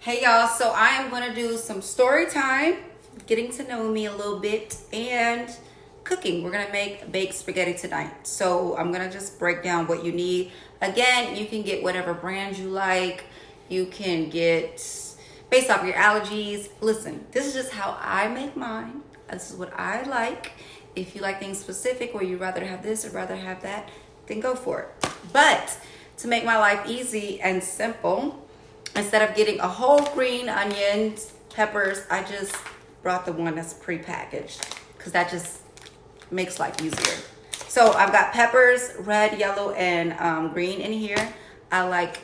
Hey y'all, so I am going to do some story time, getting to know me a little bit, and cooking. We're going to make baked spaghetti tonight. So I'm going to just break down what you need. Again, you can get whatever brand you like. You can get based off your allergies. Listen, this is just how I make mine. This is what I like. If you like things specific or you'd rather have this or rather have that, then go for it. But to make my life easy and simple, instead of getting a whole green onions, peppers, I just brought the one that's pre-packaged because that just makes life easier. So I've got peppers, red, yellow, and green in here. I like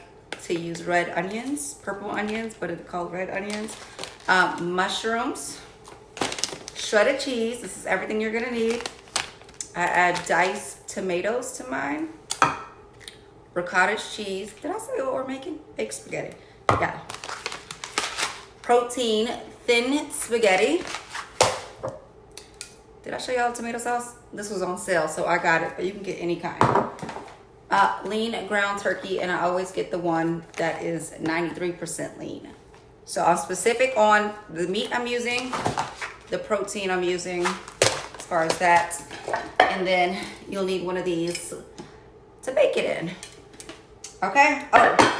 to use red onions, purple onions, but it's called red onions. Mushrooms, shredded cheese. This is everything you're gonna need. I add diced tomatoes to mine. Ricotta cheese. Did I say what we're making? Baked spaghetti. Yeah. Protein thin spaghetti. Did I show y'all tomato sauce? This was on sale, so I got it, but you can get any kind. Lean ground turkey, and I always get the one that is 93% lean. So I'm specific on the meat I'm using, the protein I'm using, as far as that. And then you'll need one of these to bake it in. Okay? Oh.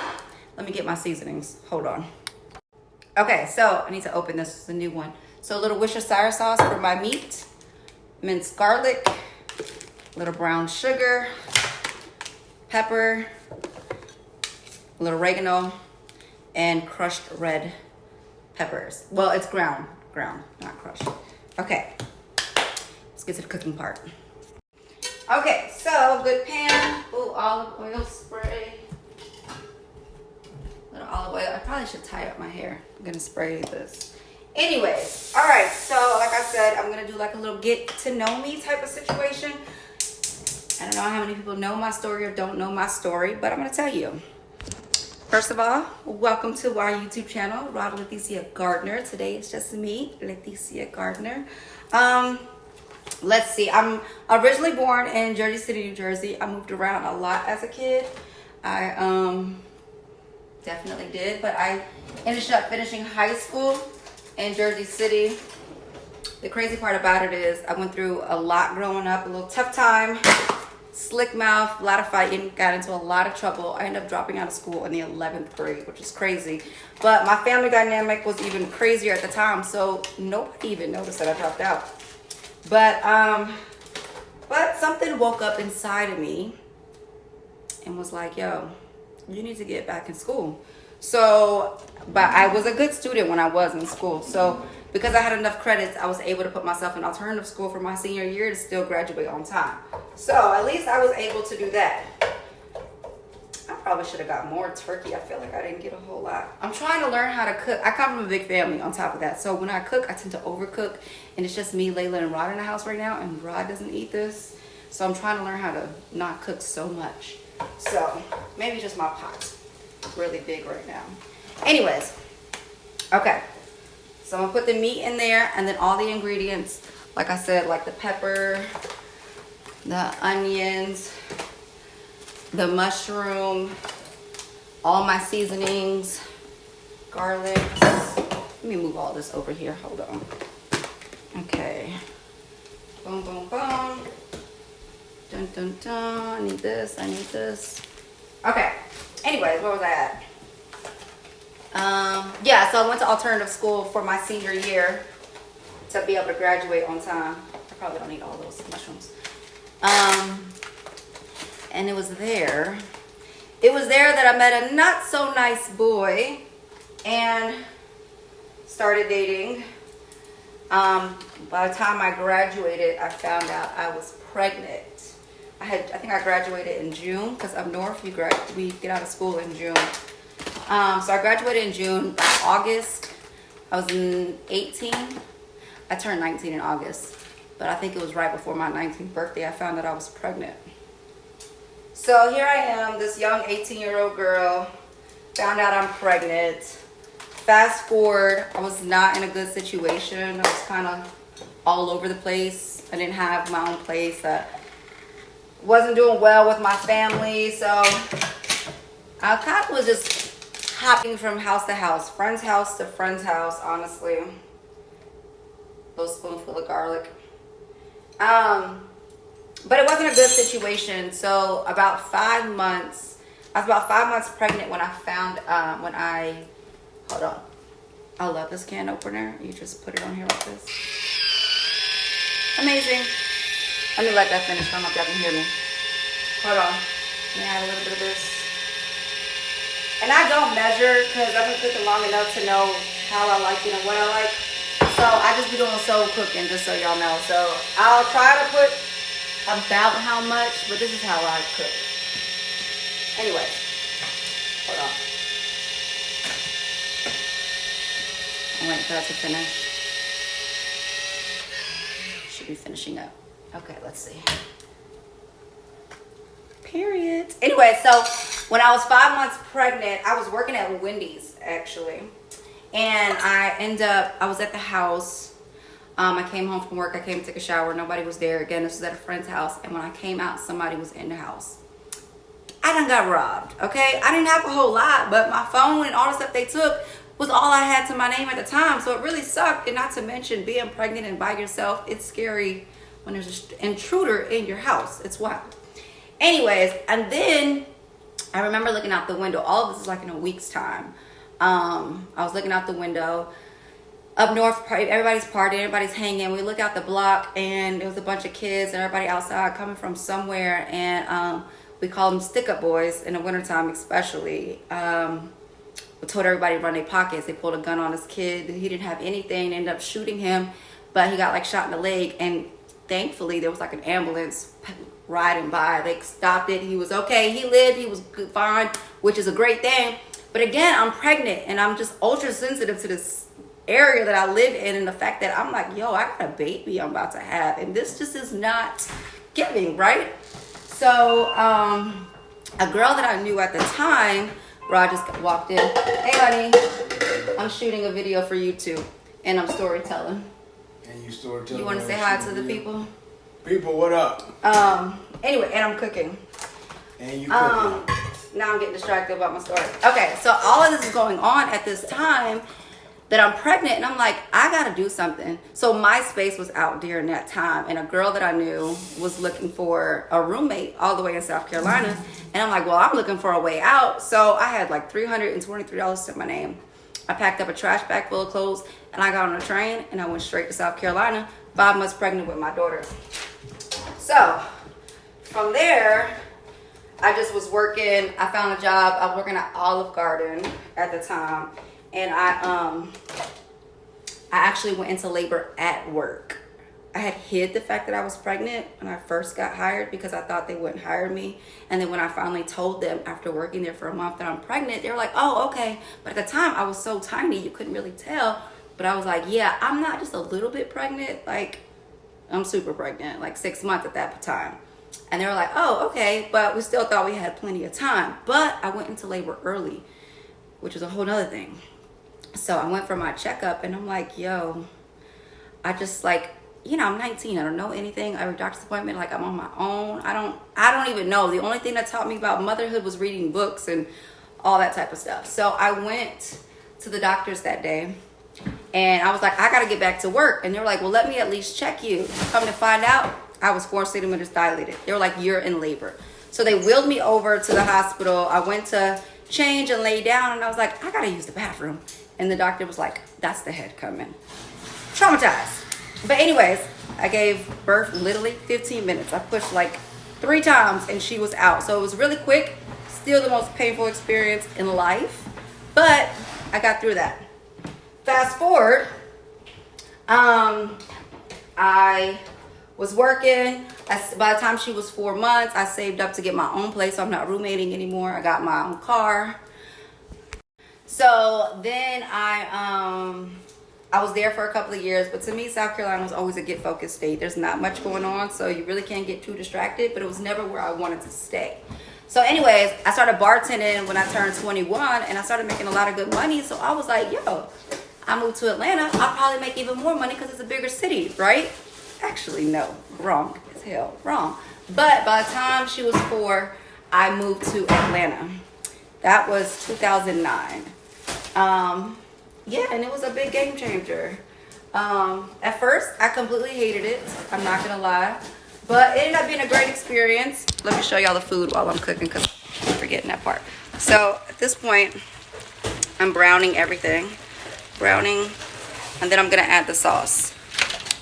Let me get my seasonings. Hold on. Okay, so I need to open this. This is a new one. So a little Worcestershire sauce for my meat, minced garlic, a little brown sugar, pepper, a little oregano, and crushed red peppers. Well, it's ground, not crushed. Okay, let's get to the cooking part. Okay, so good pan. Ooh, olive oil spray. Little olive oil. I probably should tie up my hair. I'm gonna spray this. Anyways, all right. So like I said, I'm gonna do like a little get to know me type of situation. I don't know how many people know my story or don't know my story, but I'm gonna tell you. First of all, welcome to our YouTube channel, Rod Leticia Gardner. Today it's just me, Leticia Gardner. Let's see. I'm originally born in Jersey City, New Jersey. I moved around a lot as a kid. I definitely did, but I ended up finishing high school in Jersey City. The crazy part about it is I went through a lot growing up, a little tough time, slick mouth, a lot of fighting, got into a lot of trouble. I ended up dropping out of school in the 11th grade, which is crazy. But my family dynamic was even crazier at the time, so nobody even noticed that I dropped out. But something woke up inside of me and was like, yo, you need to get back in school. So, but I was a good student when I was in school. So because I had enough credits, I was able to put myself in alternative school for my senior year to still graduate on time. So at least I was able to do that. I probably should have got more turkey. I feel like I didn't get a whole lot. I'm trying to learn how to cook. I come from a big family on top of that. So when I cook, I tend to overcook. And it's just me, Layla, and Rod in the house right now. And Rod doesn't eat this. So I'm trying to learn how to not cook so much. So maybe just my pot's really big right now. Anyways, okay. So I'm gonna put the meat in there and then all the ingredients, like I said, like the pepper, the onions, the mushroom, all my seasonings, garlic. Let me move all this over here. Hold on. Okay. Boom, boom, boom. Dun, dun, dun. I need this. I need this. Okay. Anyways, where was I at? Yeah, so I went to alternative school for my senior year to be able to graduate on time. I probably don't need all those mushrooms. And it was there that I met a not so nice boy and started dating. By the time I graduated, I found out I was pregnant. I think I graduated in June because up north we get out of school in June. So I graduated in June. By August, I was 18. I turned 19 in August, but I think it was right before my 19th birthday I found out I was pregnant. So here I am, this young 18-year-old girl, found out I'm pregnant. Fast forward, I was not in a good situation. I was kind of all over the place. I didn't have my own place. Wasn't doing well with my family, so I kind of was just hopping from house to house, friend's house to friend's house, honestly. Little spoonful of garlic. But it wasn't a good situation. So about 5 months, I was about 5 months pregnant when I found, hold on. I love this can opener. You just put it on here like this. Amazing. Let me let that finish. I don't know if y'all can hear me. Hold on. Let me add a little bit of this. And I don't measure because I've been cooking long enough to know how I like it and what I like. So I just be doing soul cooking, just so y'all know. So I'll try to put about how much, but this is how I cook. Anyway, hold on. I'm waiting for that to finish. Should be finishing up. Okay, let's see. Period. Anyway, so when I was 5 months pregnant, I was working at Wendy's actually. And I was at the house. I came home from work. I came to take a shower. Nobody was there. Again, this was at a friend's house. And when I came out, somebody was in the house. I done got robbed, okay? I didn't have a whole lot, but my phone and all the stuff they took was all I had to my name at the time. So it really sucked. And not to mention being pregnant and by yourself, it's scary when there's an intruder in your house. It's wild. Anyways, and then I remember looking out the window. All of this is like in a week's time. I was looking out the window. Up north, everybody's partying, everybody's hanging. We look out the block, and there was a bunch of kids and everybody outside coming from somewhere. And we call them stick-up boys in the wintertime especially. We told everybody to run their pockets. They pulled a gun on this kid. He didn't have anything. They ended up shooting him, but he got like shot in the leg. And thankfully, there was like an ambulance riding by. They stopped it. He was okay. He lived. He was good, fine, which is a great thing. But again, I'm pregnant, and I'm just ultra sensitive to this area that I live in, and the fact that I'm like, yo, I got a baby I'm about to have, and this just is not giving, right? So a girl that I knew at the time, Rod just walked in. Hey honey, I'm shooting a video for YouTube and I'm storytelling. And you storytelling. You want to say hi to the people? People, what up? Anyway, and I'm cooking. And you cooking. Now I'm getting distracted about my story. Okay, so all of this is going on at this time that I'm pregnant, and I'm like, I gotta do something. So MySpace was out during that time, and a girl that I knew was looking for a roommate all the way in South Carolina. And I'm like, well, I'm looking for a way out. So I had like $323 to my name. I packed up a trash bag full of clothes, and I got on a train, and I went straight to South Carolina, 5 months pregnant with my daughter. So from there, I just was working. I found a job. I was working at Olive Garden at the time. And I actually went into labor at work. I had hid the fact that I was pregnant when I first got hired because I thought they wouldn't hire me. And then when I finally told them after working there for a month that I'm pregnant, they were like, oh, okay. But at the time I was so tiny, you couldn't really tell. But I was like, yeah, I'm not just a little bit pregnant. Like, I'm super pregnant, like 6 months at that time. And they were like, oh, okay. But we still thought we had plenty of time. But I went into labor early, which was a whole nother thing. So I went for my checkup, and I'm like, yo, I just like, you know, I'm 19. I don't know anything. Every doctor's appointment, like I'm on my own. I don't even know. The only thing that taught me about motherhood was reading books and all that type of stuff. So I went to the doctors that day, and I was like, I got to get back to work. And they were like, well, let me at least check you. Come to find out, I was 4 centimeters dilated. They were like, you're in labor. So they wheeled me over to the hospital. I went to change and lay down, and I was like, I got to use the bathroom. And the doctor was like, that's the head coming. Traumatized. But anyways, I gave birth literally 15 minutes. I pushed like 3 times and she was out. So it was really quick. Still the most painful experience in life. But I got through that. Fast forward. I was working. By the time she was 4 months, I saved up to get my own place. So I'm not roommating anymore. I got my own car. So then I was there for a couple of years, but to me, South Carolina was always a get-focused state. There's not much going on, so you really can't get too distracted, but it was never where I wanted to stay. So anyways, I started bartending when I turned 21, and I started making a lot of good money, so I was like, yo, I moved to Atlanta, I'll probably make even more money because it's a bigger city, right? Actually, no, wrong as hell, wrong. But by the time she was 4, I moved to Atlanta. That was 2009. Yeah, and it was a big game changer. At first, I completely hated it. I'm not gonna lie, but it ended up being a great experience. Let me show y'all the food while I'm cooking, because I'm forgetting that part. So at this point, I'm browning everything, and then I'm gonna add the sauce.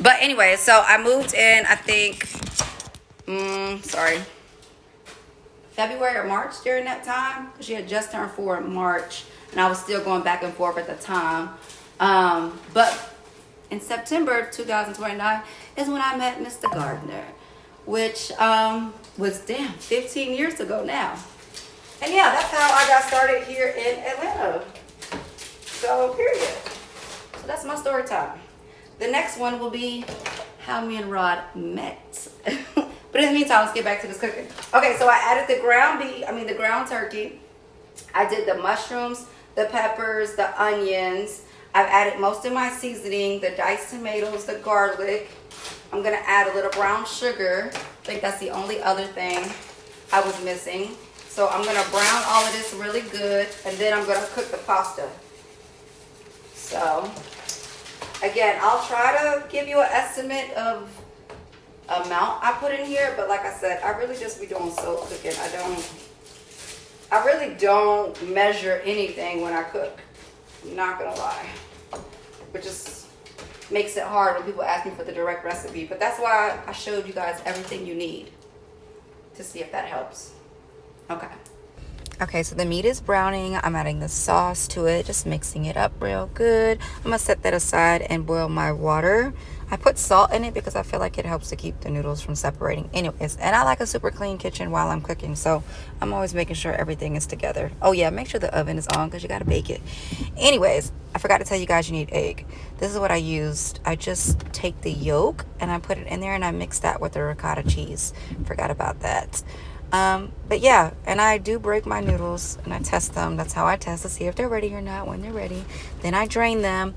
But anyway, so I moved in, I think, February or March during that time, because she had just turned 4 in March, and I was still going back and forth at the time. But in September 2029 is when I met Mr. Gardner, which was 15 years ago now. And yeah, that's how I got started here in Atlanta. So period. So that's my story time. The next one will be how me and Rod met. But in the meantime, let's get back to this cooking. Okay, so I added the ground turkey. I did the mushrooms, the peppers, the onions. I've added most of my seasoning, the diced tomatoes, the garlic. I'm gonna add a little brown sugar. I think that's the only other thing I was missing. So I'm gonna brown all of this really good, and then I'm gonna cook the pasta. So again, I'll try to give you an estimate of amount I put in here, but like I said, I really just be doing soul cooking. I really don't measure anything when I cook. I'm not gonna lie, which just makes it hard when people ask me for the direct recipe. But that's why I showed you guys everything you need, to see if that helps. Okay, so the meat is browning. I'm adding the sauce to it, just mixing it up real good. I'm gonna set that aside and boil my water. I put salt in it because I feel like it helps to keep the noodles from separating. Anyways, and I like a super clean kitchen while I'm cooking, so I'm always making sure everything is together. Oh yeah, make sure the oven is on because you gotta bake it. Anyways, I forgot to tell you guys you need egg. This is what I used. I just take the yolk and I put it in there and I mix that with the ricotta cheese. Forgot about that. But yeah, and I do break my noodles and I test them. That's how I test to see if they're ready or not. When they're ready, then I drain them.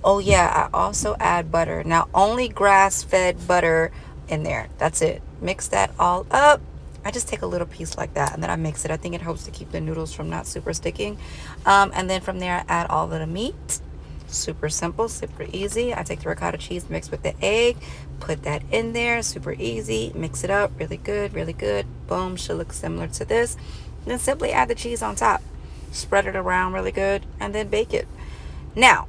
Oh yeah, I also add butter. Now only grass-fed butter in there. That's it. Mix that all up. I just take a little piece like that and then I mix it. I think it helps to keep the noodles from not super sticking. And then from there I add all of the meat. Super simple, super easy. I take the ricotta cheese mixed with the egg, put that in there, super easy. Mix it up, really good, really good. Boom, should look similar to this. Then simply add the cheese on top, spread it around really good, and then bake it. Now,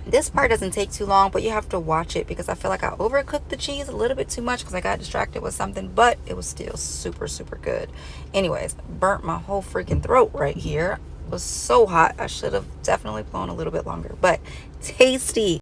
this part doesn't take too long, but you have to watch it because I feel like I overcooked the cheese a little bit too much because I got distracted with something, but it was still super, super good. Anyways, burnt my whole freaking throat right here. It was so hot. I should have definitely blown a little bit longer, but tasty.